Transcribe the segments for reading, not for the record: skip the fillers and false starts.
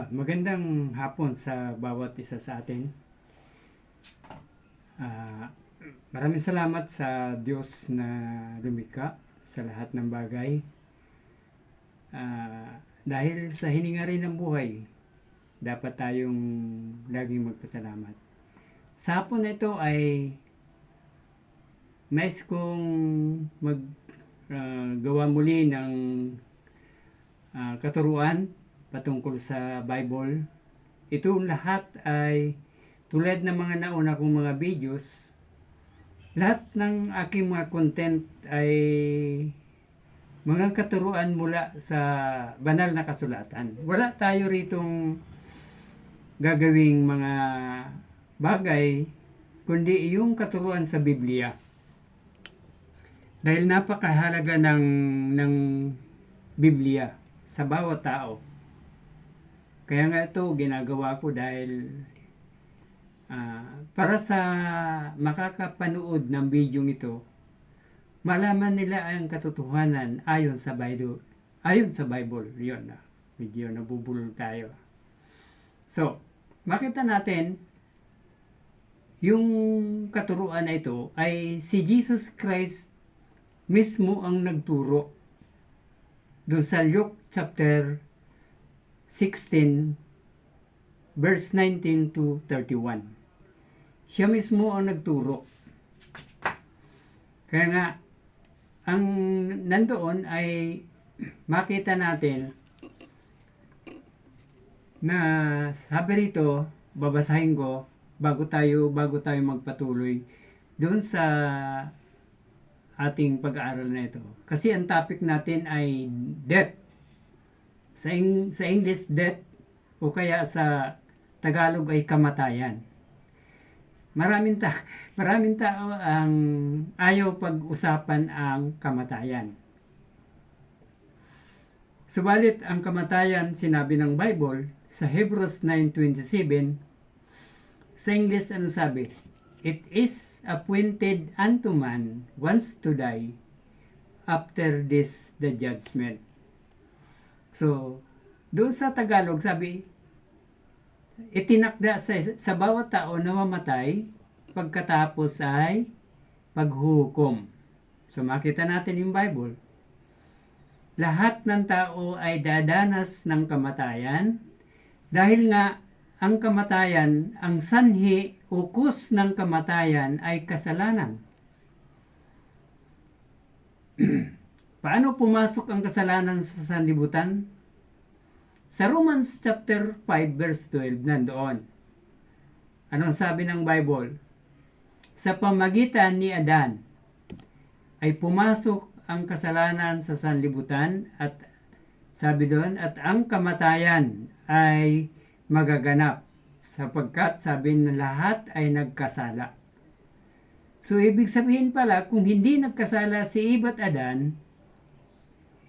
Magandang hapon sa bawat isa sa atin. Ah, Maraming salamat sa Diyos na lumikha sa lahat ng bagay. Dahil sa hininga rin ng buhay, dapat tayong laging magpasalamat. Sa hapon na ito ay nais kong gawa muli ng katuruan patungkol sa Bible. Ito lahat ay tulad ng mga nauna kong mga videos. Lahat ng aking mga content ay mga katuruan mula sa banal na kasulatan. Wala tayo ritong gagawing mga bagay kundi yung katuruan sa Biblia. Dahil napakahalaga ng Biblia sa bawat tao. Kaya nga ito ginagawa ko dahil para sa makakapanood ng video ito, malaman nila ang katotohanan ayon sa Bible. Ayon sa Bible, yun na. Medyo nabubulol tayo. So, makita natin yung katuruan na ito ay si Jesus Christ mismo ang nagturo doon sa Luke chapter 16 verse 19 to 31. Siya mismo ang nagturo. Kaya nga, ang nandoon ay makita natin na sabi rito, babasahin ko bago tayo magpatuloy doon sa ating pag-aaral na ito. Kasi ang topic natin ay death. Sa English, death, o kaya sa Tagalog ay kamatayan. Maraming tao ang ayaw pag-usapan ang kamatayan. Subalit ang kamatayan, sinabi ng Bible sa Hebrews 9:27, sa English ano sabi? It is appointed unto man once to die, after this the judgment. So, doon sa Tagalog sabi, itinakda sa bawat tao na mamatay, pagkatapos ay paghuhukom. So, makita natin yung Bible. Lahat ng tao ay dadanas ng kamatayan dahil nga ang kamatayan, ang sanhi o cause ng kamatayan ay kasalanan. Paano pumasok ang kasalanan sa sanlibutan? Sa Romans chapter 5 verse 12 nandoon. Anong sabi ng Bible? Sa pamagitan ni Adan ay pumasok ang kasalanan sa sanlibutan at sabi doon, at ang kamatayan ay magaganap sapagkat sabi na lahat ay nagkasala. So ibig sabihin pala, kung hindi nagkasala si Eve at Adan,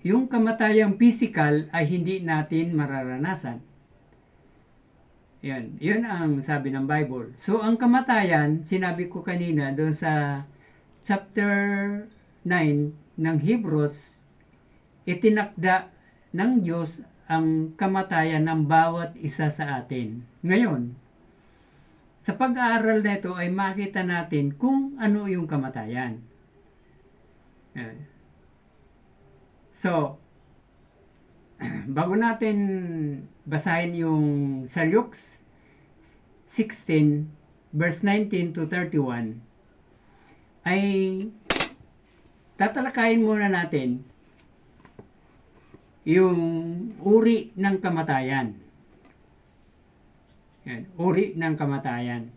yung kamatayang physical ay hindi natin mararanasan. Yun ang sabi ng Bible. So ang kamatayan, sinabi ko kanina doon sa chapter 9 ng Hebrews, itinakda ng Diyos ang kamatayan ng bawat isa sa atin. Ngayon, sa pag-aaral na ito ay makita natin kung ano yung kamatayan. So, bago natin basahin yung sa Luke 16 verse 19 to 31, ay tatalakayin muna natin yung uri ng kamatayan. Uri ng kamatayan.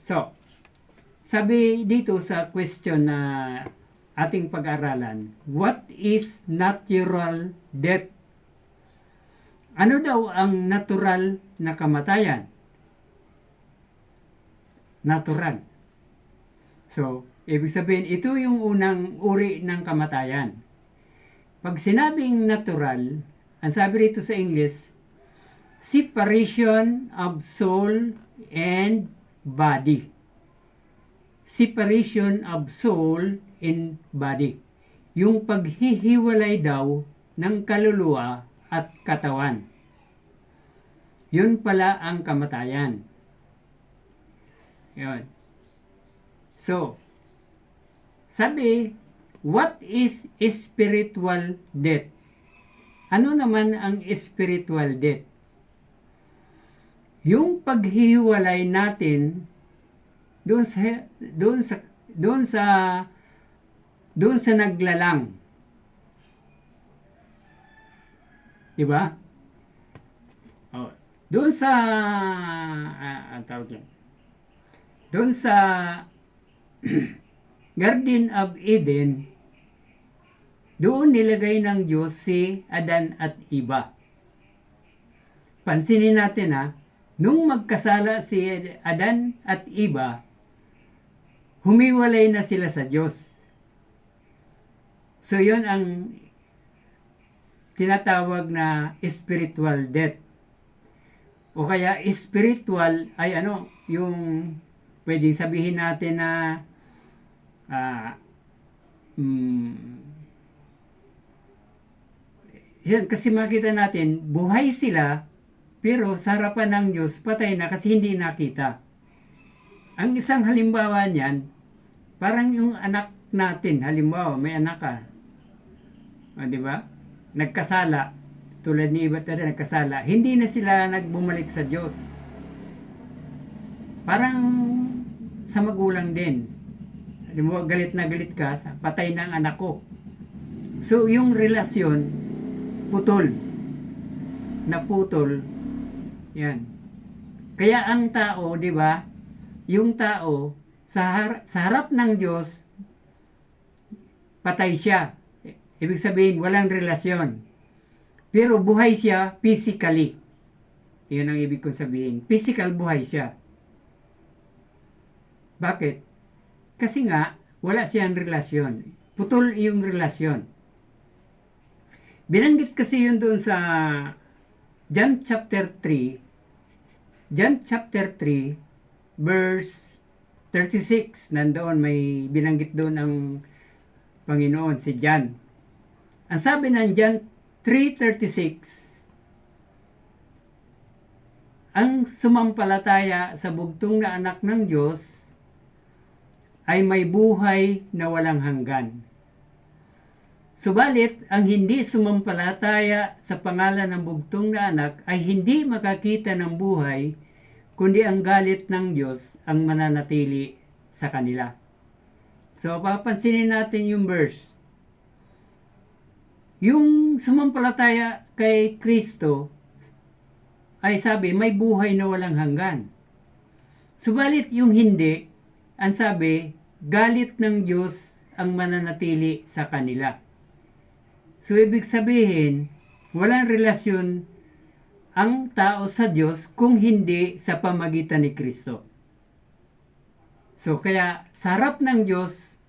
So, sabi dito sa question na ating pag-aralan, what is natural death? Ano daw ang natural na kamatayan? Natural. So, ibig sabihin, ito yung unang uri ng kamatayan. Pag sinabing natural, ang sabi rito sa English, separation of soul and body. Separation of soul and body. Yung paghihiwalay daw ng kaluluwa at katawan. Yun pala ang kamatayan. Yun. So, sabi, what is spiritual death? Ano naman ang spiritual death? Yung paghihiwalay natin doon sa naglalang. 'Di ba? Oh, doon sa tawag yan. Doon sa Garden of Eden, doon nilagay ng Diyos si Adan at Eva. Pansinin natin nung magkasala si Adan at Eva, humiwalay na sila sa Diyos. So, yun ang tinatawag na spiritual death. O kaya, spiritual ay yung pwedeng sabihin natin na yan, kasi makita natin, buhay sila, pero sa harapan ng Diyos, patay na kasi hindi nakita. Ang isang halimbawa niyan, parang yung anak natin, halimbawa, may anak ka. O, di ba? Nagkasala. Tulad ni Eva tada, nagkasala. Hindi na sila nagbumalik sa Diyos. Parang sa magulang din. Halimbawa, galit na galit ka, patay na ang anak ko. So, yung relasyon, putol. Naputol. Yan. Kaya ang tao, di ba? Yung tao, sa harap ng Diyos, patay siya. Ibig sabihin, walang relasyon. Pero buhay siya physically. Yun ang ibig kong sabihin. Physical buhay siya. Bakit? Kasi nga, wala siyang relasyon. Putol yung relasyon. Binanggit kasi yun doon sa John chapter 3, verse 36, nandoon may binanggit doon ang Panginoon, si John. Ang sabi ng John 3:36, ang sumampalataya sa bugtong na anak ng Diyos ay may buhay na walang hanggan. Subalit, ang hindi sumampalataya sa pangalan ng bugtong na anak ay hindi makakita ng buhay, kundi ang galit ng Diyos ang mananatili sa kanila. So, papansinin natin yung verse. Yung sumampalataya kay Kristo ay sabi, may buhay na walang hanggan. Subalit yung hindi, ang sabi, galit ng Diyos ang mananatili sa kanila. So, ibig sabihin, walang relasyon ang tao sa Diyos kung hindi sa pamagitan ni Kristo. So, kaya sa harap ng Diyos,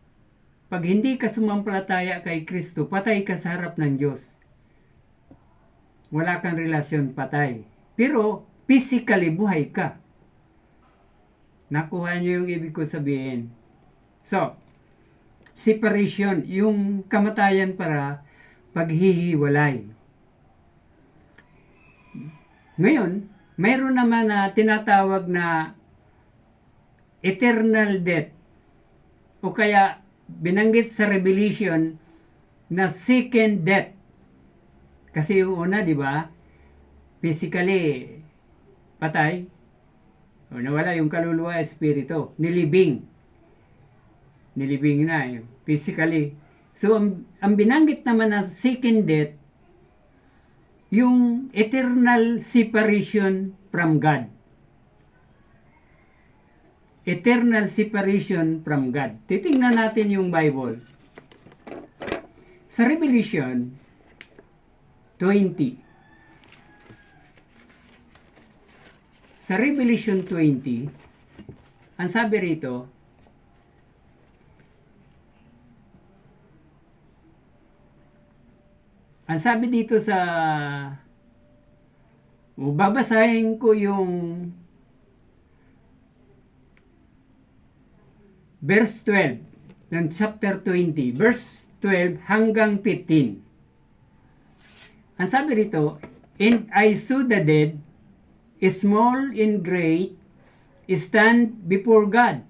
pag hindi ka sumampalataya kay Kristo, patay ka sa harap ng Diyos. Wala kang relasyon, patay. Pero, physically, buhay ka. Nakuha niyo yung ibig ko sabihin. So, separation, yung kamatayan para paghihiwalay. Ngayon, mayroon naman na tinatawag na eternal death o kaya binanggit sa Revelation na second death. Kasi yung una, di ba? Physically, patay. O nawala yung kaluluwa, espiritu. Nilibing na yun. Physically. So, ang binanggit naman na second death, yung eternal separation from God. Eternal separation from God. Titingnan natin yung Bible. Sa Revelation 20. Sa Revelation 20, ang sabi rito, ang sabi dito sa, babasahin ko yung verse 12 ng chapter 20, verse 12 hanggang 15. Ang sabi rito, and I saw the dead, small and great, stand before God.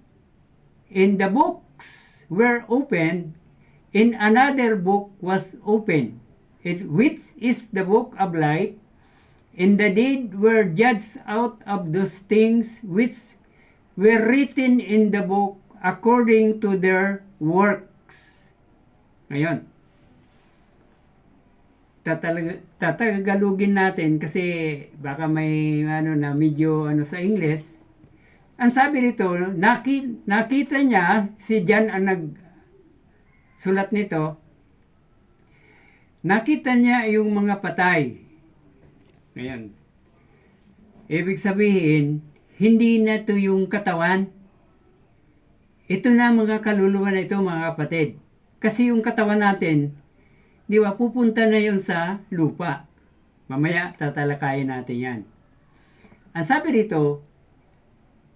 And the books were opened, and another book was opened, which is the book of life. And the dead were judged out of those things which were written in the book according to their works. Ngayon, tatagalugin natin kasi baka may na medyo sa English. Ang sabi nito, nakita niya, si John ang nagsulat nito, nakita niya yung mga patay. Ngayon, ibig sabihin, hindi na to yung katawan. Ito na mga kaluluwa na ito, mga kapatid. Kasi yung katawan natin, di ba, pupunta na yun sa lupa. Mamaya, tatalakayin natin yan. Ang sabi rito,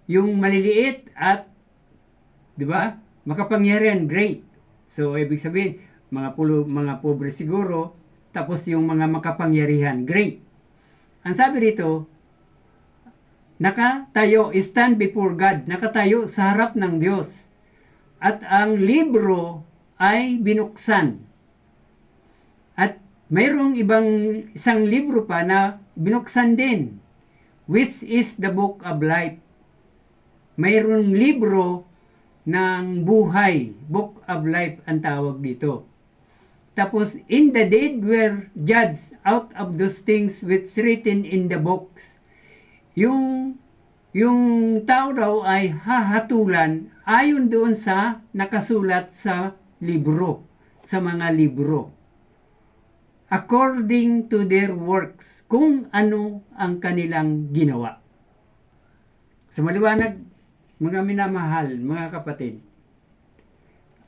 yung maliliit at, di ba, makapangyarihan, great. So, ibig sabihin, mga pobre siguro, tapos yung mga makapangyarihan, great. Ang sabi rito, nakatayo, stand before God, nakatayo sa harap ng Diyos. At ang libro ay binuksan. At mayroong isang libro pa na binuksan din, which is the book of life. Mayroong libro ng buhay, book of life ang tawag dito. Tapos, in the dead were judged out of those things which written in the books. Yung tao daw ay hahatulan ayon doon sa nakasulat sa libro, sa mga libro. According to their works, kung ano ang kanilang ginawa. Sa maliwanag, mga minamahal, mga kapatid,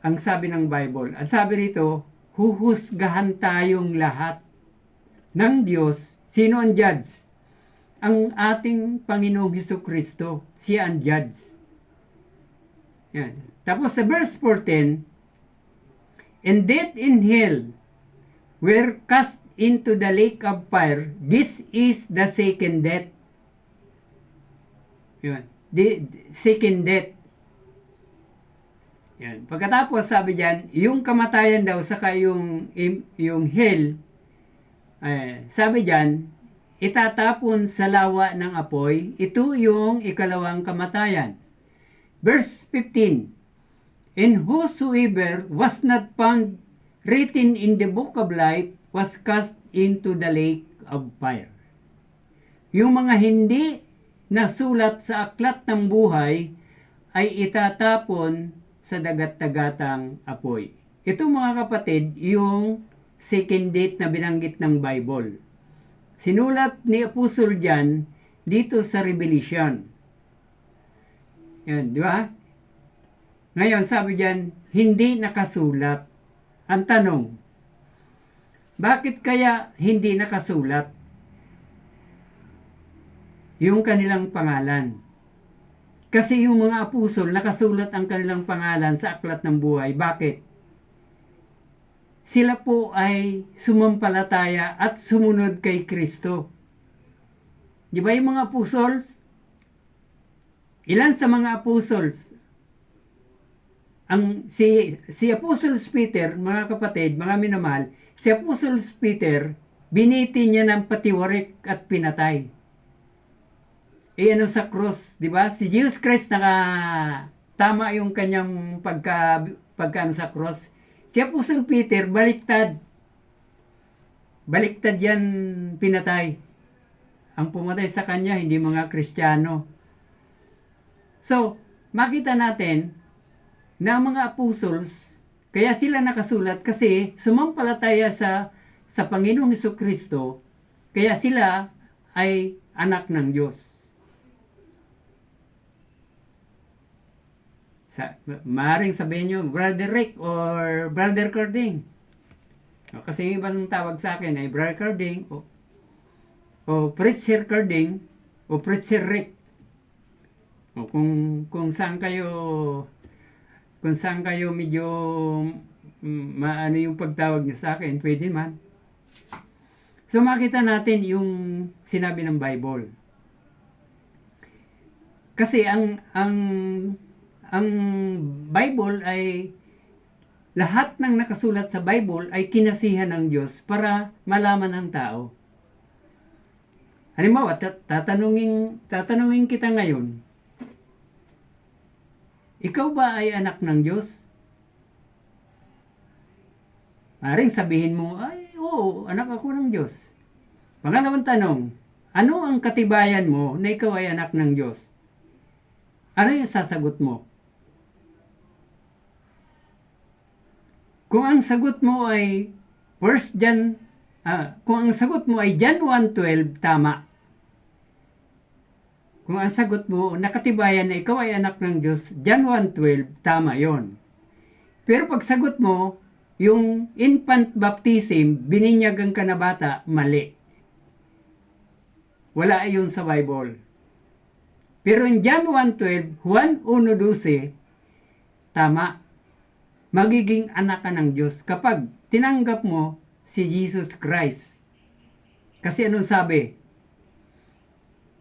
ang sabi ng Bible, ang sabi rito, huhusgahan tayong lahat ng Diyos. Sino ang judge? Ang ating Panginoong Hesukristo. Siya ang judge. Yan. Tapos sa verse 14, and death and hell were cast into the lake of fire. This is the second death. Yan. The second death. Yan. Pagkatapos sabi diyan, yung kamatayan daw saka yung hell, sabi diyan, itatapon sa lawa ng apoy. Ito yung ikalawang kamatayan. Verse 15, and whosoever was not found written in the book of life was cast into the lake of fire. Yung mga hindi nasulat sa aklat ng buhay ay itatapon sa dagat-dagatang apoy. Ito mga kapatid, yung second death na binanggit ng Bible. Sinulat ni Apostol John dito sa Revelation. Yan, di ba? Ngayon, sabi diyan, hindi nakasulat. Ang tanong, bakit kaya hindi nakasulat yung kanilang pangalan? Kasi yung mga apostol, nakasulat ang kanilang pangalan sa aklat ng buhay. Bakit? Sila po ay sumampalataya at sumunod kay Kristo. Di ba yung mga apostles? Ilan sa mga apostles? Si Apostles Peter, mga kapatid, mga minamahal, si Apostles Peter, biniti niya ng patiwarik at pinatay. Sa cross, di ba? Si Jesus Christ tama yung kanyang pagka sa cross. Si Apostle Peter, baliktad. Baliktad yan pinatay. Ang pumatay sa kanya, hindi mga Kristiyano. So, makita natin na mga apostles, kaya sila nakasulat kasi sumampalataya sa Panginoong Hesukristo, kaya sila ay anak ng Diyos. Maaaring sabihin nyo, Brother Rick or Brother Carding. Kasi yung ibang tawag sa akin ay Brother Carding o Preacher Carding o Preacher Rick. O kung saan kayo medyo maano yung pagtawag niyo sa akin, pwede man. So makita natin yung sinabi ng Bible. Kasi ang Bible ay lahat ng nakasulat sa Bible ay kinasihan ng Diyos para malaman ng tao. Halimbawa, tatanungin kita ngayon, ikaw ba ay anak ng Diyos? Maring sabihin mo, ay, oo, anak ako ng Diyos. Pangalawang tanong, ano ang katibayan mo na ikaw ay anak ng Diyos? Ano yung sasagot mo? Kung ang sagot mo ay kung ang sagot mo ay John 1:12, tama. Kung ang sagot mo, nakatibayan na ikaw ay anak ng Diyos, John 1:12, tama yon. Pero pag sagot mo, yung infant baptism, bininyagan ka na bata, mali. Wala yun sa Bible. Pero in John 1:12, Juan 1:12, tama. Magiging anak ka ng Diyos kapag tinanggap mo si Jesus Christ. Kasi anong sabi?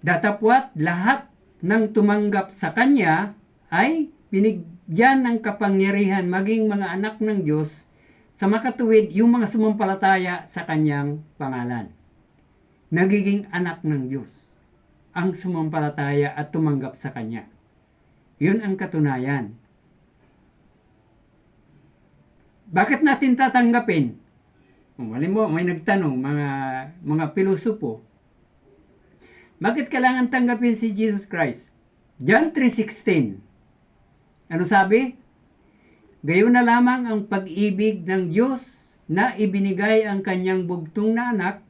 Datapwat lahat ng tumanggap sa Kanya ay binigyan ng kapangyarihan maging mga anak ng Diyos sa makatuwid yung mga sumampalataya sa Kanyang pangalan. Nagiging anak ng Diyos ang sumampalataya at tumanggap sa Kanya. Yun ang katunayan. Bakit natin tatanggapin? Halimbawa, may nagtanong, mga pilosopo, bakit kailangan tanggapin si Jesus Christ? John 3:16. Ano sabi? Gayon na lamang ang pag-ibig ng Diyos na ibinigay ang kanyang bugtong na anak.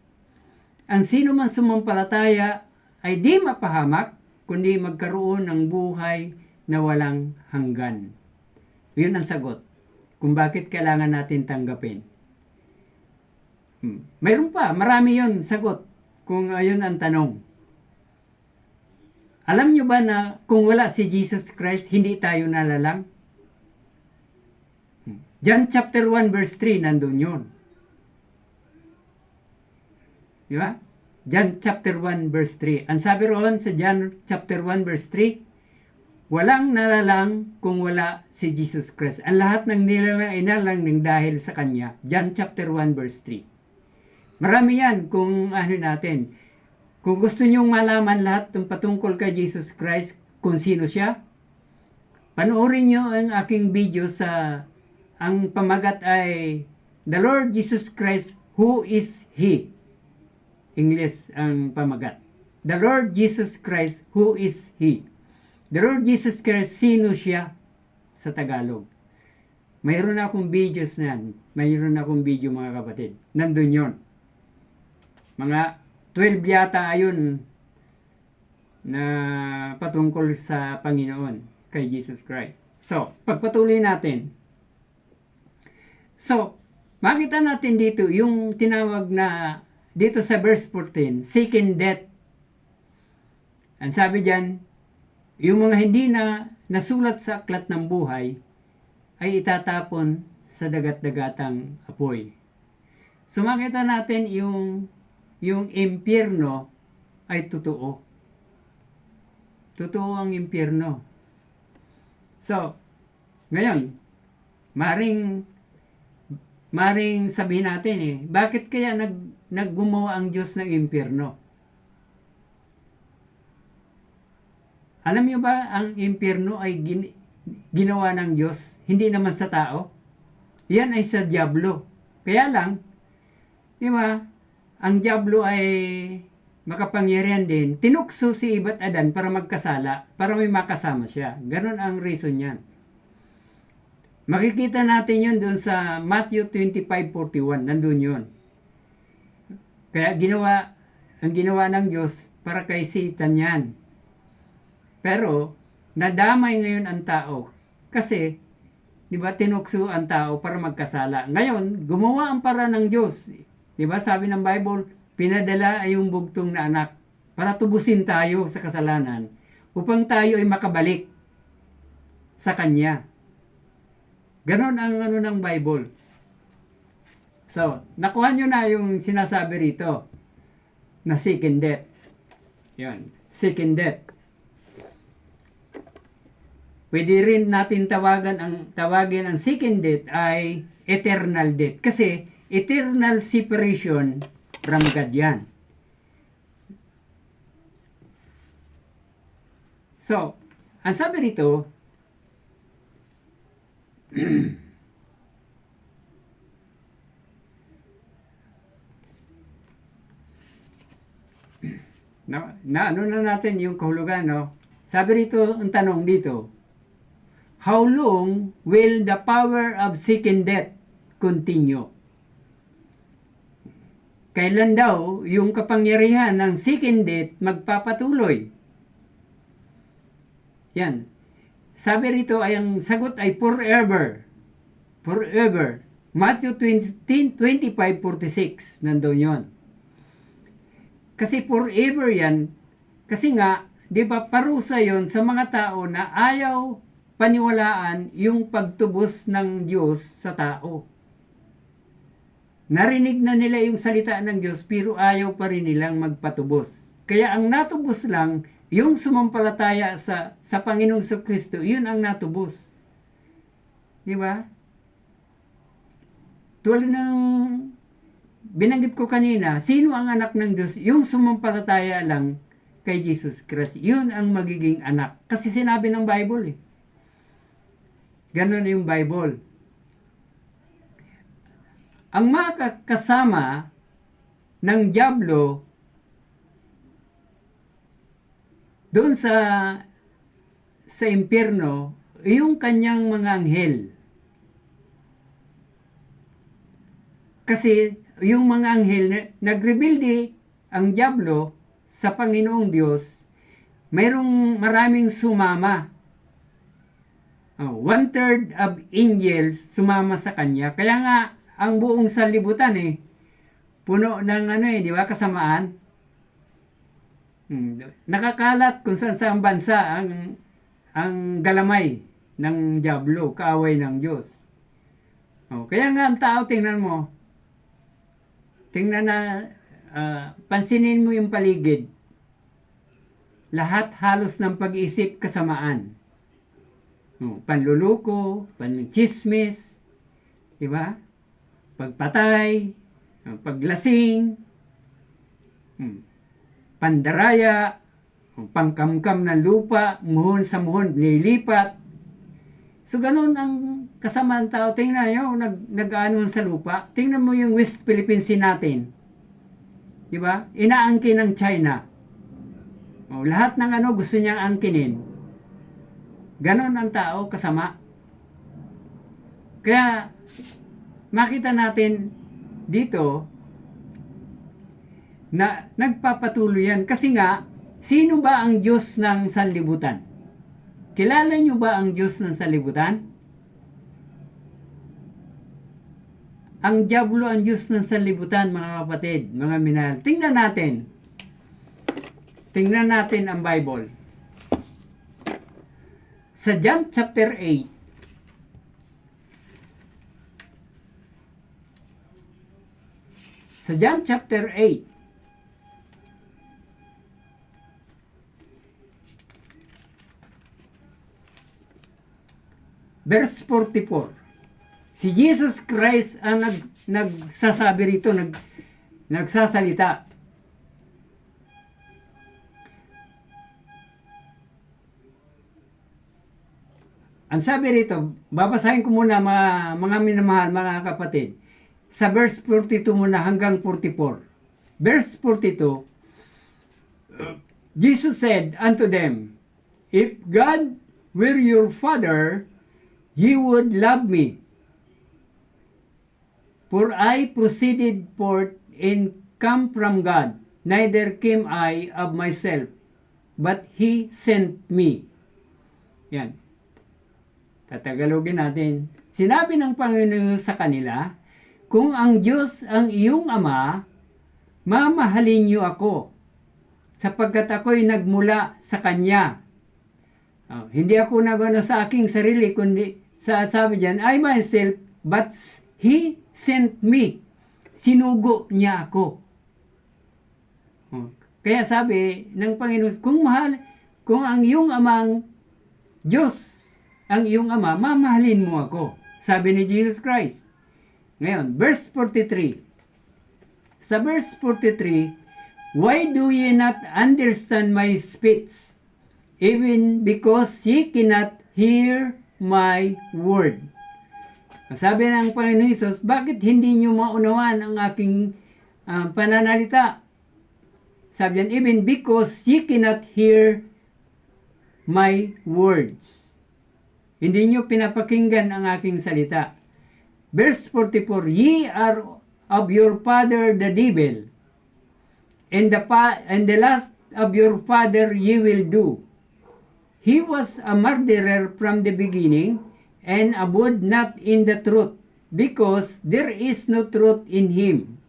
Ang sino man sumampalataya ay di mapahamak, kundi magkaroon ng buhay na walang hanggan. Yun ang sagot kung bakit kailangan natin tanggapin. Mayroon pa, marami yun sagot kung ayun ang tanong. Alam nyo ba na kung wala si Jesus Christ, hindi tayo nalalang? John chapter 1 verse 3, nandun yun. Di ba? John chapter 1 verse 3. Ang sabi roon sa John chapter 1 verse 3, walang nalalang kung wala si Jesus Christ. Ang lahat ng nilalang ay nalalang dahil sa Kanya. John chapter 1 verse 3. Marami yan kung ano natin. Kung gusto nyong malaman lahat ng patungkol kay Jesus Christ, kung sino siya, panoorin nyo ang aking video ang pamagat ay The Lord Jesus Christ, Who is He? English ang pamagat. The Lord Jesus Christ, Who is He? The Lord Jesus Christ, sino siya? Sa Tagalog. Mayroon akong videos na mayroon akong video mga kapatid. Nandun yon. Mga 12 yata ayun na patungkol sa Panginoon kay Jesus Christ. So, pagpatuloy natin. So, makita natin dito yung tinawag na dito sa verse 14, second death. Ang sabi diyan, yung mga hindi na nasulat sa aklat ng buhay ay itatapon sa dagat-dagatang apoy. So makita natin yung impyerno ay totoo. Totoo ang impyerno. So, ngayon, maring sabihin natin bakit kaya naggumawa ang Diyos ng impyerno? Alam niyo ba, ang impyerno ay ginawa ng Diyos, hindi naman sa tao. Yan ay sa dyablo. Kaya lang, di ba, ang dyablo ay makapangyarihan din. Tinukso si Eva at Adan para magkasala, para may makasama siya. Ganon ang reason yan. Makikita natin yun doon sa Matthew 25:41. Nandun yun. Kaya ang ginawa ng Diyos para kay Satan yan. Pero, nadamay ngayon ang tao. Kasi, di ba, tinukso ang tao para magkasala. Ngayon, gumawa ang paraan ng Diyos. Di ba, sabi ng Bible, pinadala ay yung bugtong na anak para tubusin tayo sa kasalanan upang tayo ay makabalik sa Kanya. Ganon ang ng Bible. So, nakuha nyo na yung sinasabi rito. na second death. Yan, second death. Pwede rin natin tawagin ang second death ay eternal death. Kasi eternal separation from God yan. So, ang sabi rito, ano na natin yung kahulugan, no? Sabi rito, ang tanong dito, how long will the power of second death continue? Kailan daw yung kapangyarihan ng second death magpapatuloy? Yan. Sabi rito ay ang sagot ay forever. Forever. Matthew 25:46. Nandoon yon. Kasi forever yan. Kasi nga, di ba parusa yon sa mga tao na ayaw paniwalaan yung pagtubos ng Diyos sa tao. Narinig na nila yung salita ng Diyos pero ayaw pa rin nilang magpatubos. Kaya ang natubos lang, yung sumampalataya sa Panginoong Kristo, yun ang natubos. Di ba? Tulad ng binanggit ko kanina, sino ang anak ng Diyos? Yung sumampalataya lang kay Jesus Christ. Yun ang magiging anak. Kasi sinabi ng Bible eh. Ganon yung Bible. Ang mga kasama ng dyablo doon sa impyerno, yung kanyang mga anghel. Kasi yung mga anghel, nagrebelde ang dyablo sa Panginoong Diyos, mayroong maraming sumama. 1/3 of angels sumama sa kanya. Kaya nga, ang buong sanlibutan puno ng di ba, kasamaan. Nakakalat kung saan bansa ang galamay ng dyablo, kaaway ng Diyos. Kaya nga ang tao, tingnan na, pansinin mo yung paligid. Lahat halos ng pag-iisip kasamaan. Panluluko, panchismis, di ba? Pagpatay, paglasing, pandaraya, pangkamkam ng lupa, muhon sa muhon, nilipat. So, ganun ang kasamaan tao. Tingnan nyo, nag-ano sa lupa. Tingnan mo yung West Philippines Sea natin. Diba? Inaangkin ng China. Lahat ng gusto niyang angkinin. Ganon ang tao, kasama. Kaya, makita natin dito na nagpapatuloy yan. Kasi nga, sino ba ang Diyos ng sanlibutan? Kilala nyo ba ang Diyos ng sanlibutan? Ang dyablo ang Diyos ng sanlibutan, mga kapatid, mga minahal. Tingnan natin. Tingnan natin ang Bible. Sa John chapter 8, sa John chapter 8, verse 44. Si Jesus Christ ang nagsasabi rito, nagsasalita. Ang sabi rito, babasahin ko muna mga minamahal, mga kapatid. Sa verse 42 muna hanggang 44. Verse 42, Jesus said unto them, if God were your Father, ye would love me. For I proceeded forth and come from God, neither came I of myself, but He sent me. Yan. Tatagalogin natin. Sinabi ng Panginoon sa kanila, kung ang Diyos ang iyong Ama, mamahalin niyo ako, sapagkat ako'y nagmula sa Kanya. Hindi ako nagano sa aking sarili, kundi sabi diyan, I myself, but He sent me. Sinugo niya ako. Oh. Kaya sabi ng Panginoon, kung ang iyong amang Diyos, ang iyong ama, mamahalin mo ako. Sabi ni Jesus Christ. Ngayon, verse 43. Sa verse 43, why do ye not understand my speech? Even because ye cannot hear my word. Sabi ng Panginoon Jesus, bakit hindi nyo maunawan ang aking pananalita? Sabi yan, even because ye cannot hear my words. Hindi nyo pinapakinggan ang aking salita. Verse 44, ye are of your father the devil, and the last of your father ye will do. He was a murderer from the beginning, and abode not in the truth, because there is no truth in him.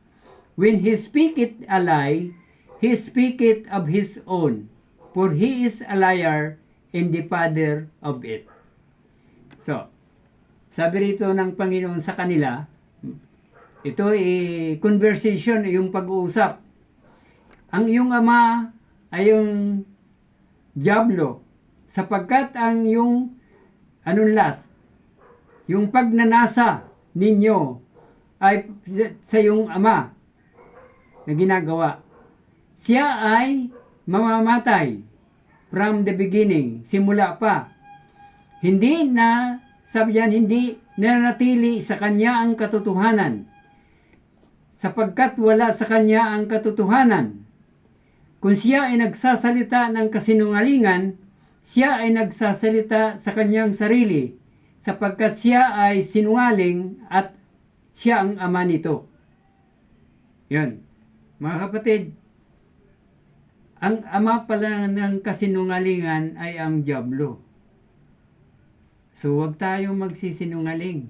When he speaketh a lie, he speaketh of his own, for he is a liar and the father of it. So, sabi rito ng Panginoon sa kanila, ito ay conversation, yung pag-uusap. Ang iyong ama ay yung Diablo, sapagkat ang yung yung pagnanasa ninyo ay sa iyong ama na ginagawa. Siya ay mamamatay from the beginning, simula pa. Hindi na, sabi yan, hindi nanatili sa kanya ang katotohanan, sapagkat wala sa kanya ang katotohanan. Kung siya ay nagsasalita ng kasinungalingan, siya ay nagsasalita sa kanyang sarili, sapagkat siya ay sinungaling at siya ang ama nito. Yan. Mga kapatid, ang ama pala ng kasinungalingan ay ang Diablo. So, huwag tayong magsisinungaling.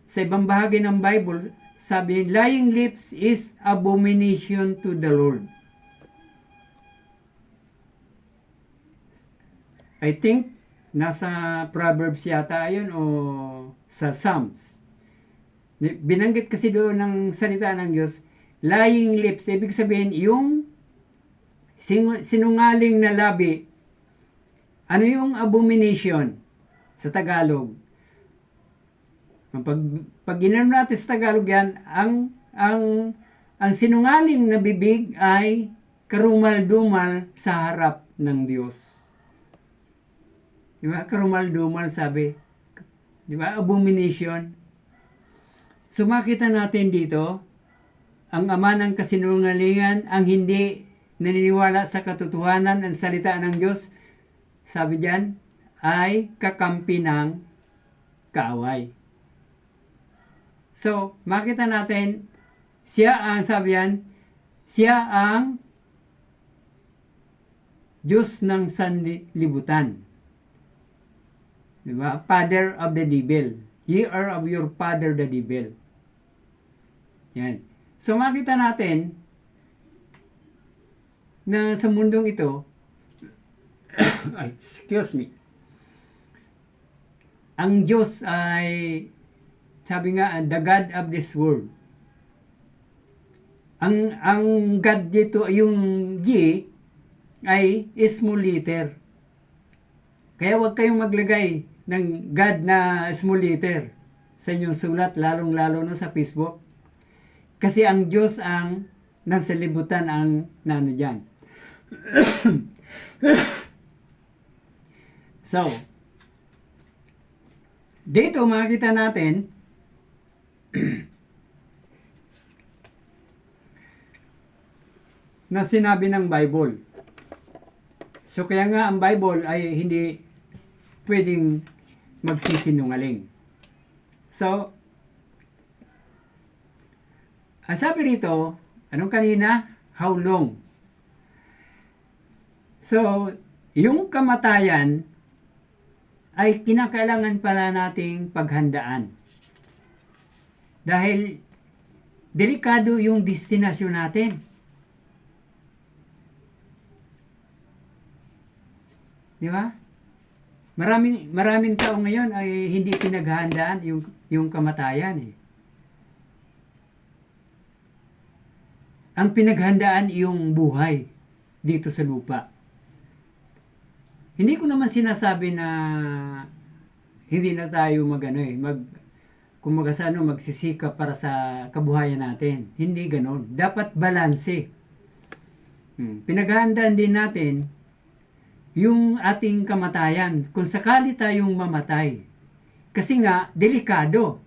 Sa ibang bahagi ng Bible, sabi, lying lips is abomination to the Lord. I think, nasa Proverbs yata yun o sa Psalms. Binanggit kasi doon ng salita ng Diyos, lying lips, ibig sabihin, yung sinungaling na labi. Ano yung abomination sa Tagalog? Pag ginano natin sa Tagalog yan, ang sinungaling na bibig ay karumal-dumal sa harap ng Diyos. Di ba? Karumal-dumal sabi. Di ba? Abomination. So makita natin dito, ang ama ng kasinungalingan, ang hindi naniniwala sa katotohanan ng salita ng Diyos, sabi diyan, ay kakampi ng kaaway. So, makita natin, siya ang, sabi yan, siya ang Diyos ng sanlibutan. Diba? Father of the devil. Ye are of your father the devil. Yan. So, makita natin na sa mundong ito, excuse me, ang Diyos ay, sabi nga, the God of this world. Ang God dito, yung G, ay small letter. Kaya huwag kayong maglagay ng God na small letter sa inyong sulat, lalong-lalo na sa Facebook. Kasi ang Diyos ang nasa libutan ang nano dyan. So, dito makikita natin na sinabi ng Bible. So, kaya nga ang Bible ay hindi pwedeng magsisinungaling. So, ang sabi rito, anong kanina? How long? So, yung kamatayan ay kinakailangan pala nating paghandaan. Dahil delikado yung destinasyon natin. Di ba? Maraming tao ngayon ay hindi pinaghahandaan yung kamatayan eh. ang pinaghandaan iyong buhay dito sa lupa. Hindi ko naman sinasabi na hindi na tayo kumaga sa magsisikap para sa kabuhayan natin. Hindi ganon. Dapat balanse. Pinaghahandaan din natin yung ating kamatayan kung sakali tayong mamatay. Kasi nga, delikado.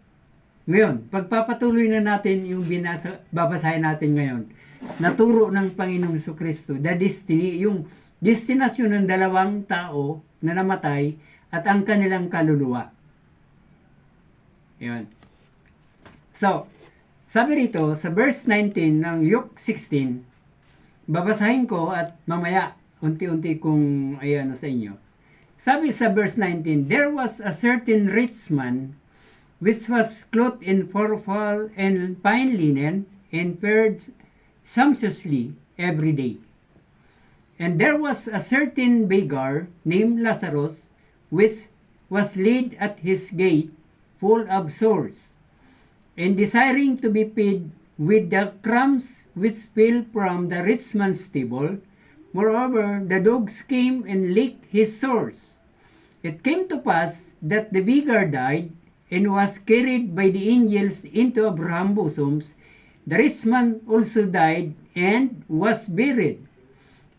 Ngayon, pagpapatuloy na natin yung babasahin natin ngayon, naturo ng Panginoong Jesucristo, the destiny, yung destinasyon ng dalawang tao na namatay at ang kanilang kaluluwa. Yun. So, sabi rito sa verse 19 ng Luke 16, babasahin ko at mamaya unti-unti kong sa inyo. Sabi sa verse 19, there was a certain rich man which was clothed in purple and fine linen and fared sumptuously every day. And there was a certain beggar named Lazarus which was laid at his gate full of sores, and desiring to be fed with the crumbs which fell from the rich man's table. Moreover, the dogs came and licked his sores. It came to pass that the beggar died and was carried by the angels into Abraham's bosoms. The rich man also died and was buried.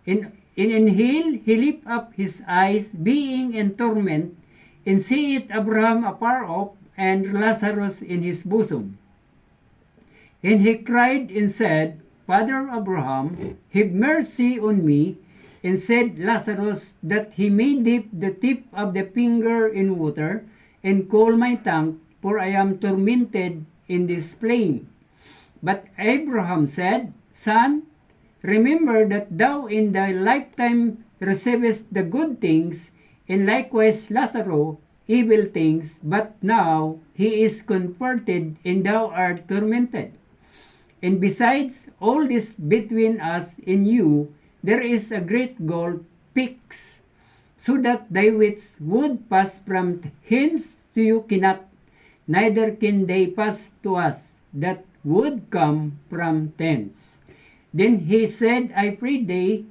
In hell he lifted up his eyes, being in torment, and seeth Abraham afar off, and Lazarus in his bosom. And he cried and said, Father Abraham, have mercy on me, and said Lazarus, that he may dip the tip of the finger in water, and cool my tongue, for I am tormented in this flame. But Abraham said, Son, remember that thou in thy lifetime receivest the good things, and likewise Lazarus evil things, but now he is comforted, and thou art tormented. And besides all this, between us and you, there is a great gulf fixed, so that thy wits would pass from hence to you cannot, neither can they pass to us that would come from thence. Then he said, I pray thee,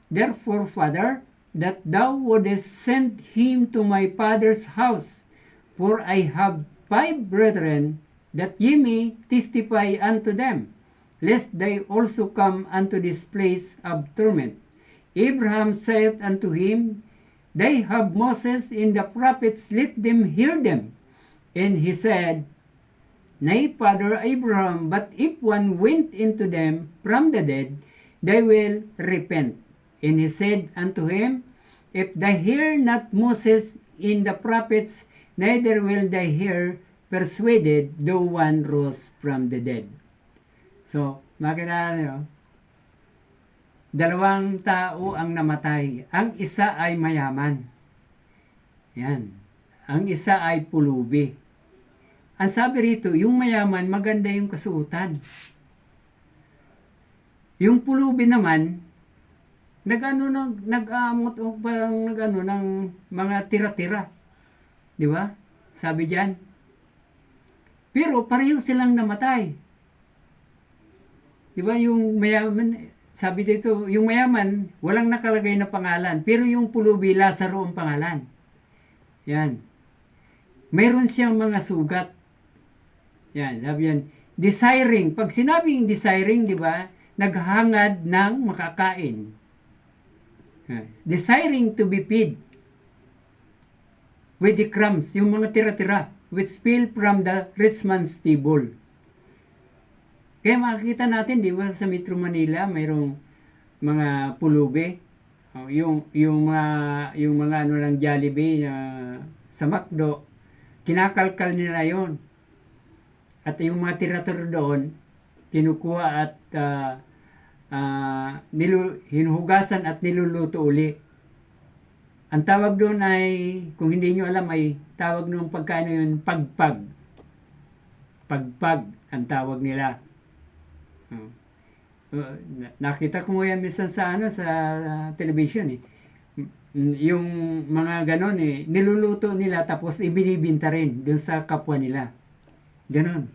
therefore, Father, that thou wouldest send him to my father's house, for I have 5 brethren, that ye may testify unto them, lest they also come unto this place of torment. Abraham said unto him, They have Moses and the prophets, let them hear them. And he said, Nay, Father Abraham, but if one went into them from the dead, they will repent. And he said unto him, If they hear not Moses in the prophets, neither will they hear, persuaded though one rose from the dead. So, makita nyo, dalawang tao ang namatay. Ang isa ay mayaman. Yan. Ang isa ay pulubi. Ang sabi rito, yung mayaman, maganda yung kasuotan. Yung pulubi naman, nag-amot o parang ng mga tira-tira. Di ba? Sabi diyan. Pero pareho silang namatay. Di ba yung mayaman, sabi dito, yung mayaman, walang nakalagay na pangalan. Pero yung pulubi, Lazaro ang pangalan. Yan. Mayroon siyang mga sugat. Yan, sabi yan. Desiring. Pag sinabing desiring, di ba, naghangad ng makakain. Desiring to be fed with the crumbs, yung mga tira-tira, which fell from the rich man's table. Kaya makikita natin, di ba, sa Metro Manila, mayroong mga pulubi. Yung mga ng Jollibee sa McDo, kinakalkal nila yon. At yung mga tira-tira doon, kinukuha at hinuhugasan at niluluto uli. Ang tawag doon ay, kung hindi nyo alam, ay tawag ng pagkain yun, pagpag. Pagpag ang tawag nila. Nakita ko mo yan minsan sa television eh. Yung mga ganon eh, niluluto nila tapos ibinibinta rin doon sa kapwa nila. Ganon.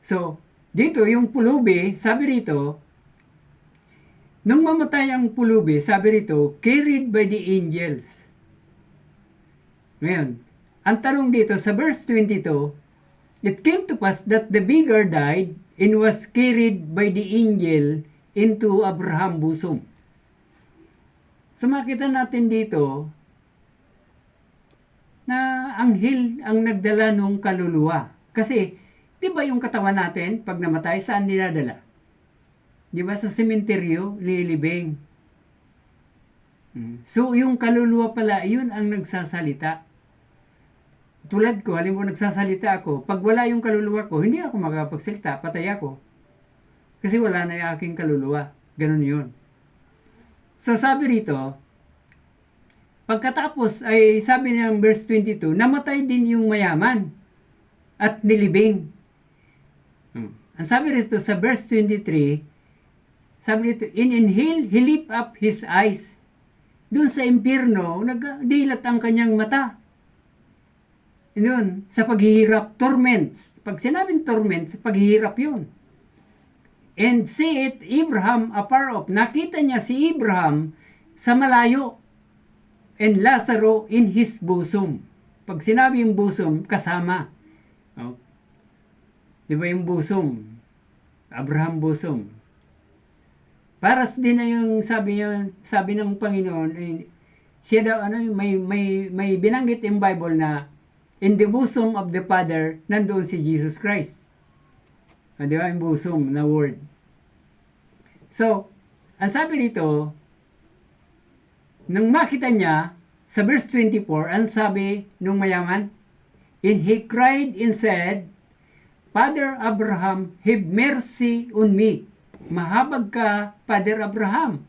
So, Dito, yung pulubi, sabi rito, nung mamatay ang pulubi, sabi rito, carried by the angels. Ngayon, ang tanong dito sa verse 22, it came to pass that the beggar died and was carried by the angel into Abraham's bosom. So makita natin dito na anghel ang nagdala ng kaluluwa. Kasi, di ba yung katawan natin, pag namatay, saan dinadala? Di ba sa sementeryo, lilibing. So, yung kaluluwa pala, yun ang nagsasalita. Tulad ko, halimbawa nagsasalita ako, pag wala yung kaluluwa ko, hindi ako makapagsalita, patay ako. Kasi wala na yung aking kaluluwa. Ganun yun. So, sabi rito, pagkatapos ay sabi niya ng verse 22, namatay din yung mayaman at nilibing. Ang sabi rito sa verse 23, sabi rito, inhale, he lift up his eyes. Doon sa impyerno, nagdilat ang kanyang mata. Yun, sa paghihirap, torments. Pag sinabing torments, paghihirap yun. And see it, Abraham afar off. Nakita niya si Abraham sa malayo. And Lazaro in his bosom. Pag sinabi yung bosom, kasama. Oh. Di ba yung bosom? Abraham bosom. Paras din na yung sabi ng Panginoon, siya daw, may binanggit yung Bible na in the bosom of the Father, nandoon si Jesus Christ. Di ba yung bosom na word? So, ang sabi dito, nung makita niya, sa verse 24, ang sabi nung mayaman, and he cried and said, Father Abraham, have mercy on me. Mahabag ka, Father Abraham.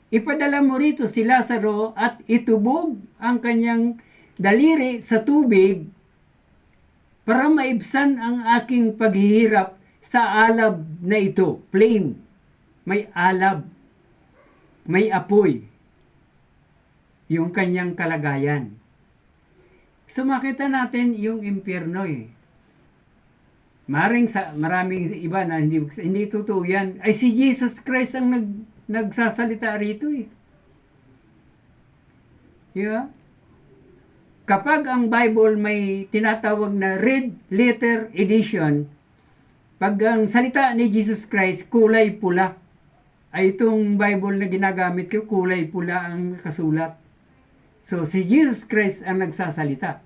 Ipadala mo rito si Lazaro at itubog ang kanyang daliri sa tubig para maibsan ang aking paghihirap sa alab na ito. Flame. May alab. May apoy. Yung kanyang kalagayan. So makita natin yung impyerno eh. Maraming iba na hindi totoo yan. Ay si Jesus Christ ang nagsasalita rito eh. Yeah? Kapag ang Bible may tinatawag na red letter edition, pag ang salita ni Jesus Christ kulay pula, ay itong Bible na ginagamit ko, kulay pula ang kasulat. So, si Jesus Christ ang nagsasalita.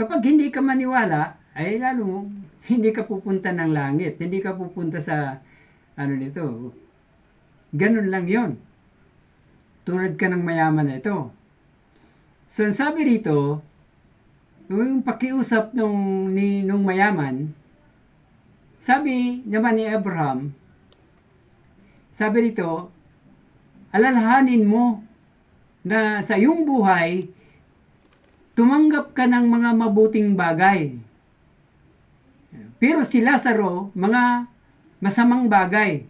Kapag hindi ka maniwala, ay lalo hindi ka pupunta ng langit. Hindi ka pupunta sa, ganun lang yon. Tulad ka ng mayaman na ito. So, sabi rito, yung pakiusap nung mayaman, sabi naman ni Abraham, sabi rito, alalahanin mo na sa iyong buhay, tumanggap ka ng mga mabuting bagay. Pero si Lazaro, mga masamang bagay.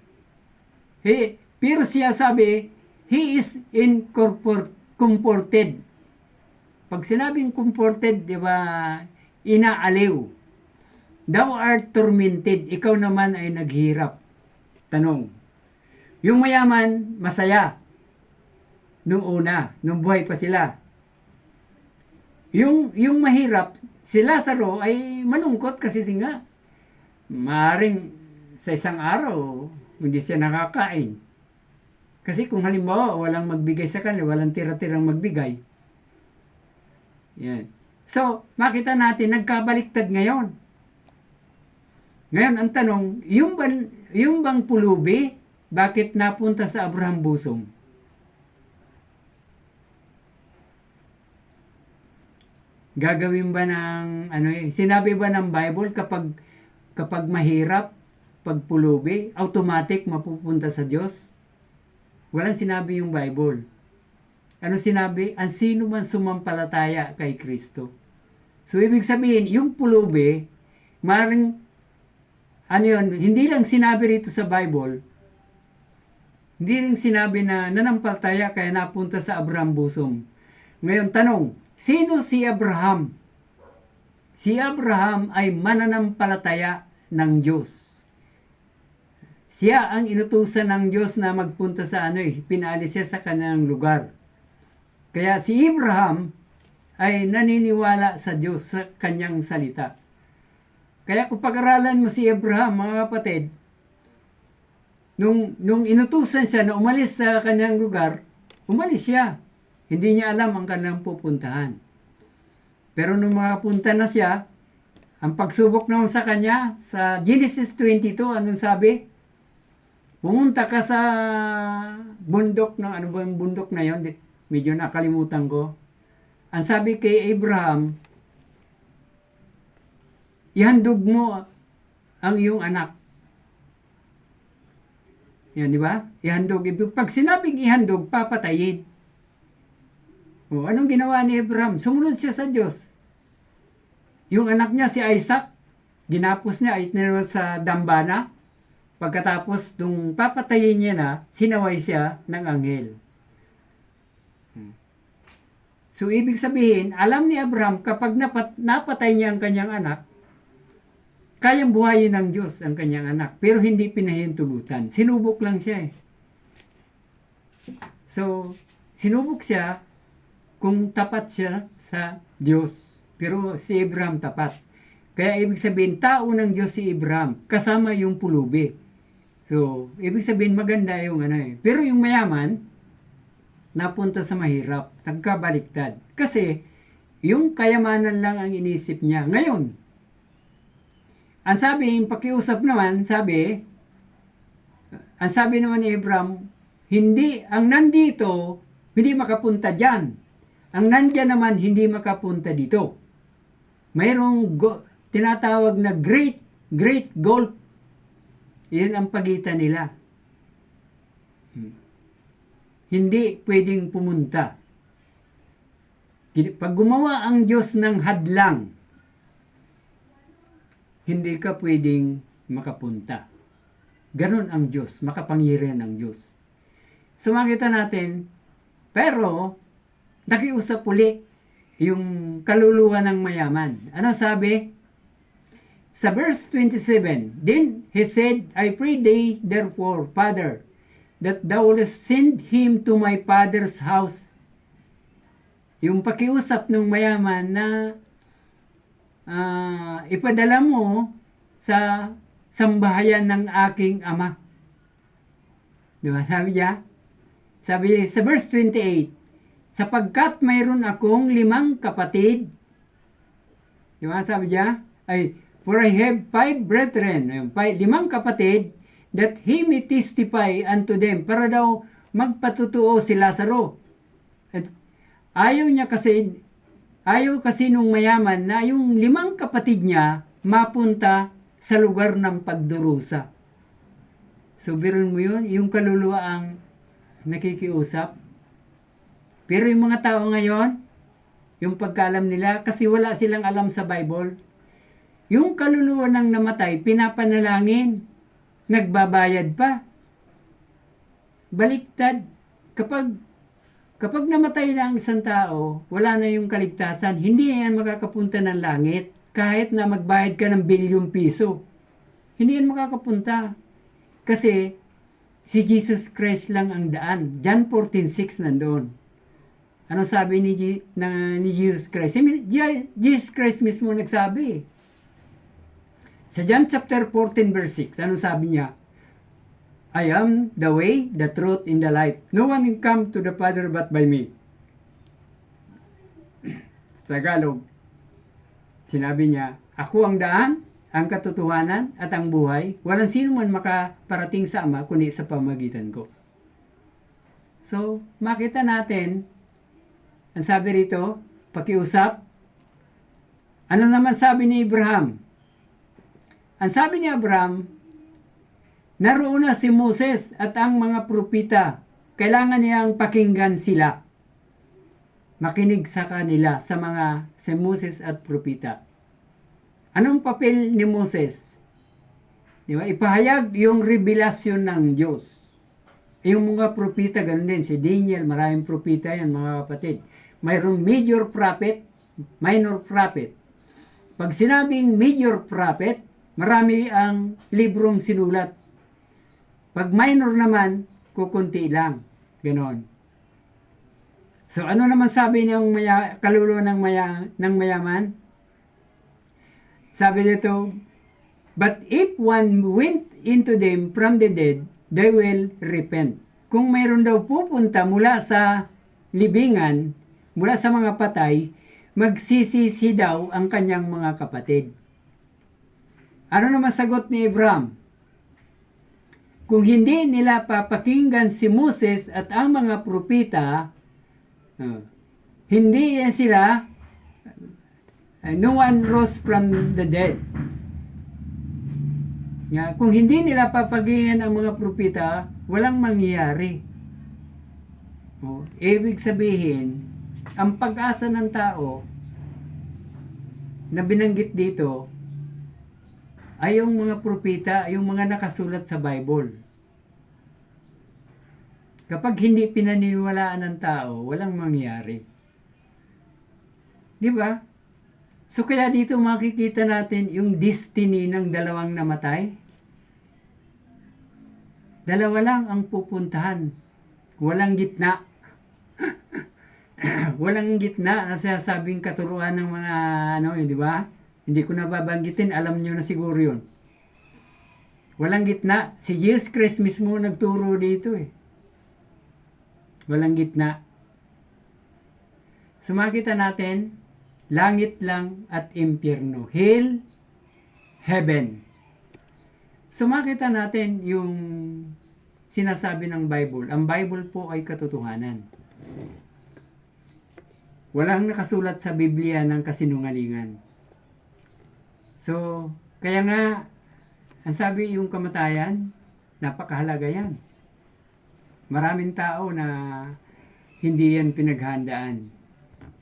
Pero siya sabi, he is comforted. Pag sinabing comforted, di ba, inaaliw. Thou art tormented, ikaw naman ay naghirap. Tanong, yung mayaman, masaya. Nung una, nung buhay pa sila. Yung mahirap, si Lazaro ay malungkot kasi nga, maaring sa isang araw, hindi siya nakakain. Kasi kung halimbawa, walang magbigay sa kanila, walang tira-tirang magbigay. Yan. So, makita natin, nagkabaliktad ngayon. Ngayon, ang tanong, yung bang pulubi, bakit napunta sa Abraham bosom? Gagawin ba ng sinabi ba ng Bible kapag mahirap, pag pulubi, automatic mapupunta sa Diyos? Walang sinabi yung Bible. Ano sinabi? Ang sino man sumampalataya kay Kristo. So ibig sabihin, yung pulubi, maring hindi lang sinabi rito sa Bible, hindi rin sinabi na nanampalataya kaya napunta sa Abraham bosom. Ngayon, tanong, sino si Abraham? Si Abraham ay mananampalataya ng Diyos. Siya ang inutusan ng Diyos na magpunta sa pinaalis siya sa kanyang lugar. Kaya si Abraham ay naniniwala sa Diyos sa kanyang salita. Kaya kung pag-aralan mo si Abraham, mga kapatid, nung inutusan siya na umalis sa kanyang lugar, umalis siya. Hindi niya alam ang kanyang pupuntahan. Pero nung makapunta na siya, ang pagsubok naman sa kanya, sa Genesis 22, anong sabi? Pumunta ka sa bundok ng ano ba yung bundok na yon? Medyo nakalimutan ko. Ang sabi kay Abraham, ihandog mo ang iyong anak. Yan, di ba? Ihandog. Pag sinabing ihandog, papatayin. O, anong ginawa ni Abraham? Sumunod siya sa Diyos. Yung anak niya, si Isaac, ginapos niya ay tinanong sa dambana. Pagkatapos, nung papatayin niya na, sinaway siya ng anghel. So, ibig sabihin, alam ni Abraham, kapag napatay niya ang kanyang anak, kayang buhayin ng Diyos ang kanyang anak. Pero hindi pinahintulutan. Sinubok lang siya eh. So, sinubok siya kung tapat siya sa Diyos. Pero si Abraham tapat. Kaya ibig sabihin, tao ng Diyos si Abraham, kasama yung pulubi. So, ibig sabihin, maganda yung Pero yung mayaman, napunta sa mahirap, nagkabaliktad. Kasi, yung kayamanan lang ang inisip niya. Ngayon, ang sabi, yung pakiusap naman, ang sabi naman ni Abraham, ang nandito, hindi makapunta dyan. Ang nandyan naman, hindi makapunta dito. Mayroong tinatawag na great gulf. Yan ang pagitan nila. Hindi pwedeng pumunta. Pag gumawa ang Diyos ng hadlang, hindi ka pwedeng makapunta. Ganon ang Diyos, makapangyarihan ng Diyos. So makita natin, pero nakiusap uli yung kaluluwa ng mayaman. Ano sabi? Sa verse 27, Then he said, I pray thee, therefore, Father, that thou wouldest send him to my father's house. Yung pakiusap ng mayaman na ipadala mo sa sambahayan ng aking ama. Diba? Sabi niya? Sabi sa verse 28, sapagkat mayroon akong 5 kapatid. Diba? Sabi niya? For I have 5 brethren, 5 kapatid, that he may testify unto them, para daw magpatutuo si Lazaro. At ayaw kasi nung mayaman na yung 5 kapatid niya mapunta sa lugar ng pagdurusa. So, biruin mo yun, yung kaluluwa ang nakikiusap. Pero yung mga tao ngayon, yung pagkaalam nila, kasi wala silang alam sa Bible, yung kaluluwa ng namatay, pinapanalangin, nagbabayad pa. Baliktad. Kapag namatay na ang isang tao, wala na yung kaligtasan, hindi yan makakapunta ng langit. Kahit na magbayad ka ng bilyong piso. Hindi yan makakapunta. Kasi, si Jesus Christ lang ang daan. John 14:6 nandoon. Ano sabi ni Jesus Christ? Jesus Christ mismo nagsabi. Sa John chapter 14 verse 6, ano sabi niya? I am the way, the truth, and the life. No one can come to the Father but by me. Sa Tagalog, sinabi niya, ako ang daan, ang katotohanan, at ang buhay. Walang sino man makaparating sa Ama, kundi sa pamagitan ko. So, makita natin, ang sabi rito, pakiusap. Ano naman sabi ni Abraham? Ang sabi ni Abraham, naroon na si Moses at ang mga propita. Kailangan niyang pakinggan sila. Makinig sa kanila sa mga si Moses at propita. Anong papel ni Moses? Di ba? Ipahayag yung revelasyon ng Diyos. Yung mga propita, ganun din. Si Daniel, maraming propita yan, mga kapatid. Mayroong major prophet, minor prophet. Pag sinabing major prophet, marami ang librong sinulat. Pag minor naman, kukunti lang. Ganon. So ano naman sabi ng kaluluwa ng mayaman? Sabi dito, but if one went into them from the dead, they will repent. Kung mayroon daw pupunta mula sa libingan, mula sa mga patay, magsisisi daw ang kanyang mga kapatid. Ano naman sagot ni Abraham? Kung hindi nila papakinggan si Moses at ang mga propeta, hindi sila, no one rose from the dead. Kung hindi nila papakinggan ang mga propeta, walang mangyayari. Ibig sabihin, ang pag-asa ng tao na binanggit dito ay yung mga propeta, yung mga nakasulat sa Bible. Kapag hindi pinaniniwalaan ng tao, walang mangyayari. Di ba? So kaya dito makikita natin yung destiny ng dalawang namatay. Dalawa lang ang pupuntahan. Walang gitna. Walang gitna na sinasabing katuruan ng mga di ba? Hindi ko na babanggitin, alam nyo na siguro yun. Walang gitna. Si Jesus Christ mismo nagturo dito eh. Walang gitna. So makita natin, langit lang at impyerno. Hell, heaven. So makita natin yung sinasabi ng Bible. Ang Bible po ay katotohanan. Walang nakasulat sa Biblia ng kasinungalingan. So, kaya nga, ang sabi yung kamatayan, napakahalaga yan. Maraming tao na hindi yan pinaghandaan.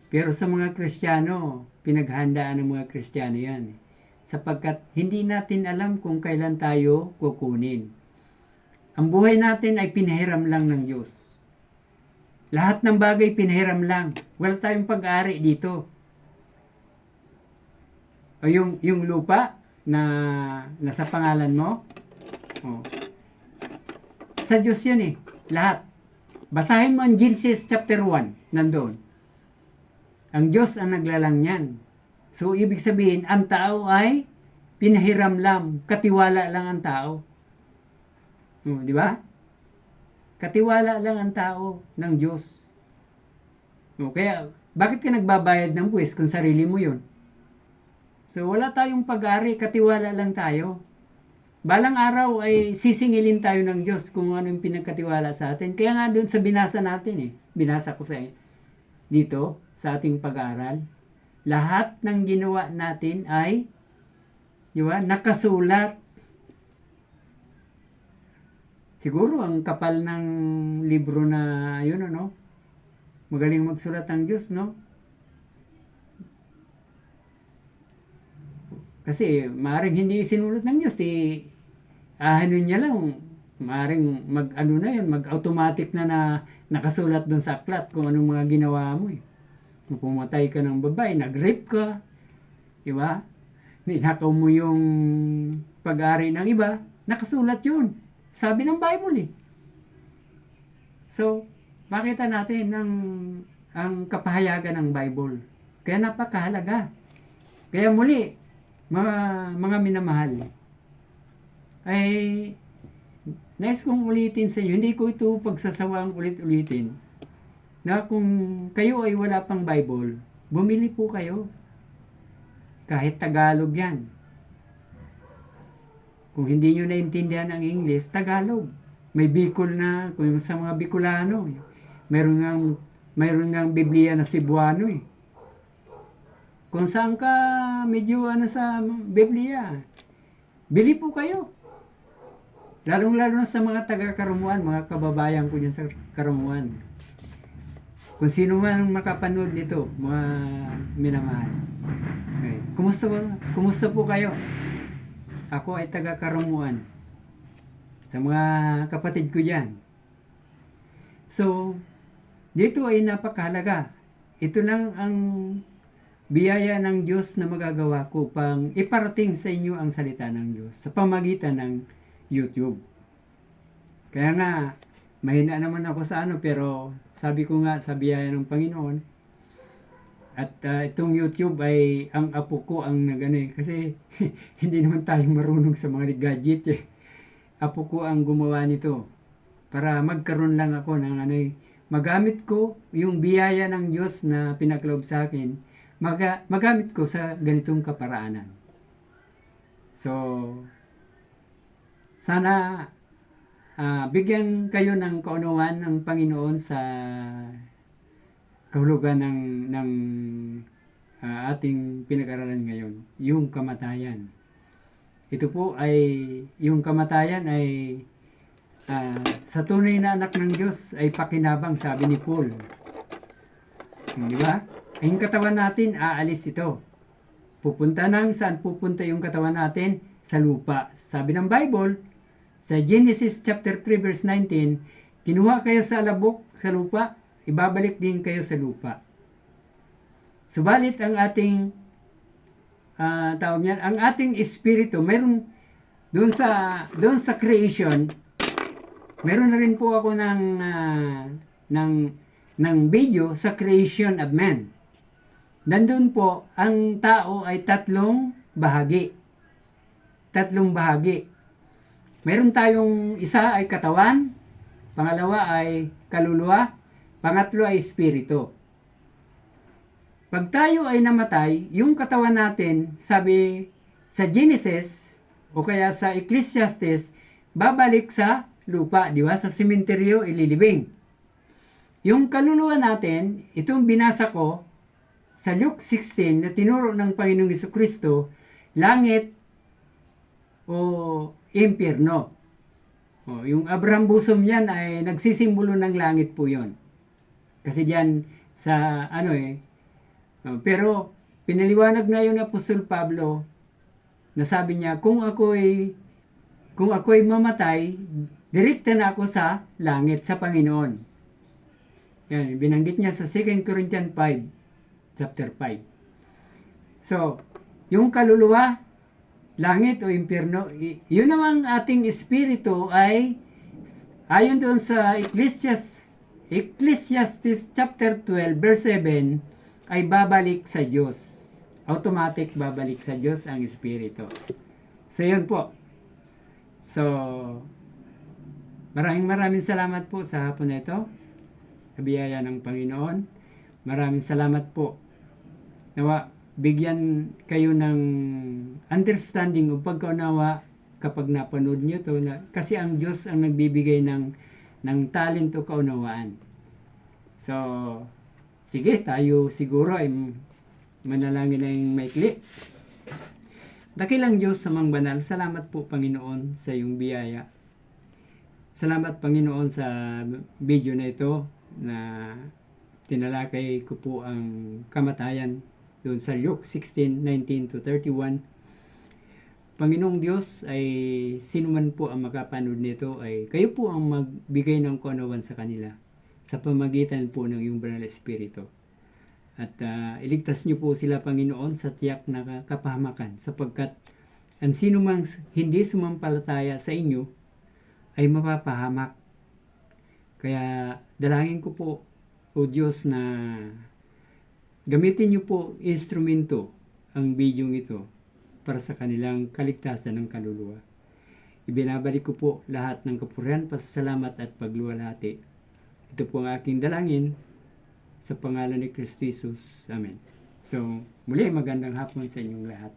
Pero sa mga Kristiyano, pinaghandaan ng mga Kristiyano yan. Sapagkat hindi natin alam kung kailan tayo kukunin. Ang buhay natin ay pinahiram lang ng Diyos. Lahat ng bagay pinahiram lang. Wala tayong pag-ari dito. O yung lupa na nasa pangalan mo, sa Diyos yan eh. Lahat. Basahin mo ang Genesis chapter 1. Nandoon. Ang Diyos ang naglalang yan. So, ibig sabihin, ang tao ay pinahiram lang. Katiwala lang ang tao. Di ba? Katiwala lang ang tao ng Diyos. Kaya, bakit ka nagbabayad ng buwis kung sarili mo yun? So, wala tayong pag-ari, katiwala lang tayo. Balang araw ay sisingilin tayo ng Diyos kung ano yung pinagkatiwala sa atin. Kaya nga doon sa binasa natin binasa ko sa dito sa ating pag-aaral. Lahat ng ginawa natin ay, di ba, nakasulat. Siguro ang kapal ng libro na yun, magaling magsulat ang Diyos, Kasi maaaring hindi sinulot ng Diyos, niya lang, maaaring mag-automatic na nakasulat doon sa aklat kung anong mga ginawa mo Kung pumatay ka ng babae, nag-rape ka, di ba? Ninakaw mo yung pag-ari ng iba, nakasulat yun. Sabi ng Bible So, makita natin ang kapahayagan ng Bible. Kaya napakahalaga. Kaya muli, mga minamahal, ay nais kong ulitin sa inyo, hindi ko ito pagsasawang ulit-ulitin, na kung kayo ay wala pang Bible, bumili po kayo. Kahit Tagalog yan. Kung hindi nyo naintindihan ang English, Tagalog. May Bicol na, kung sa mga Bicolano, mayroon ngang Biblia na Cebuano Kung saan ka medyo sa Biblia, bili po kayo. Lalong-lalo na sa mga taga-Karamuan, mga kababayan ko dyan sa Karamuan. Kung sino man makapanood nito, mga minamahal. Okay. Kumusta po kayo? Ako ay taga-Karamuan. Sa mga kapatid ko dyan. So, dito ay napakahalaga. Ito lang ang biyaya ng Diyos na magagawa ko pang iparating sa inyo ang salita ng Diyos sa pamagitan ng YouTube. Kaya nga, mahina naman ako sa pero sabi ko nga sa biyaya ng Panginoon, at itong YouTube ay ang apo ko ang kasi hindi naman tayo marunong sa mga gadget Apo ko ang gumawa nito para magkaroon lang ako ng magamit ko yung biyaya ng Diyos na pinaklob sa akin, magamit ko sa ganitong kaparaanan. So, sana bigyan kayo ng kaunawaan ng Panginoon sa kahulugan ng ating pinag-aralan ngayon, yung kamatayan. Ito po ay, yung kamatayan ay sa tunay na anak ng Diyos ay pakinabang, sabi ni Paul. Di ba? Yung katawan natin, aalis ito. Pupunta saan pupunta yung katawan natin? Sa lupa. Sabi ng Bible, sa Genesis chapter 3 verse 19, kinuha kayo sa alabok sa lupa, ibabalik din kayo sa lupa. Subalit ang ating tawag niyan, ang ating espiritu, meron doon sa creation, meron na rin po ako ng video sa creation of man. Nandun po, ang tao ay tatlong bahagi. Meron tayong isa ay katawan, pangalawa ay kaluluwa, pangatlo ay espiritu. Pag tayo ay namatay, yung katawan natin, sabi sa Genesis o kaya sa Ecclesiastes, babalik sa lupa, di ba? Sa sementeryo ililibing. Yung kaluluwa natin, itong binasa ko sa Luke 16 na tinuro ng Panginoong Jesucristo, langit o impyerno. Yung Abraham bosom niyan ay nagsisimbolo ng langit po yon. Kasi diyan sa pero pinaliwanag na yung Apostol Pablo na sabi niya, kung ako'y mamatay, direkta na ako sa langit, sa Panginoon. Yan, binanggit niya sa 2 Corinthians 5, chapter 5. So, yung kaluluwa, langit o impyerno, yun namang ating espiritu ay, ayon doon sa Ecclesiastes chapter 12, verse 7, ay babalik sa Diyos. Automatic babalik sa Diyos ang espiritu. So, yun po. So, maraming salamat po sa hapon na ito. Sa biyaya ng Panginoon. Maraming salamat po. Nawa, bigyan kayo ng understanding o pagkaunawa kapag napanood nyo to. Kasi ang Diyos ang nagbibigay ng talent o kaunawaan. So, sige, tayo siguro ay manalangin na yung maikli. Dakilang Diyos sa mga banal, salamat po Panginoon sa iyong biyaya. Salamat Panginoon sa video na ito na tinalakay ko po ang kamatayan doon sa Luke 16:19-31. Panginoong Diyos ay sino man po ang makapanood nito ay kayo po ang magbigay ng kaunawan sa kanila sa pamagitan po ng iyong banal na espiritu. At iligtas niyo po sila Panginoon sa tiyak na kapahamakan sapagkat ang sino mang hindi sumampalataya sa inyo ay mapapahamak. Kaya dalangin ko po o Diyos na gamitin niyo po instrumento ang bidyong ito para sa kanilang kaligtasan ng kaluluwa. Ibinabalik ko po lahat ng kapurihan, pasasalamat at pagluwalhati. Ito po ang aking dalangin sa pangalan ni Kristo Jesus. Amen. So, muli magandang hapon sa inyong lahat.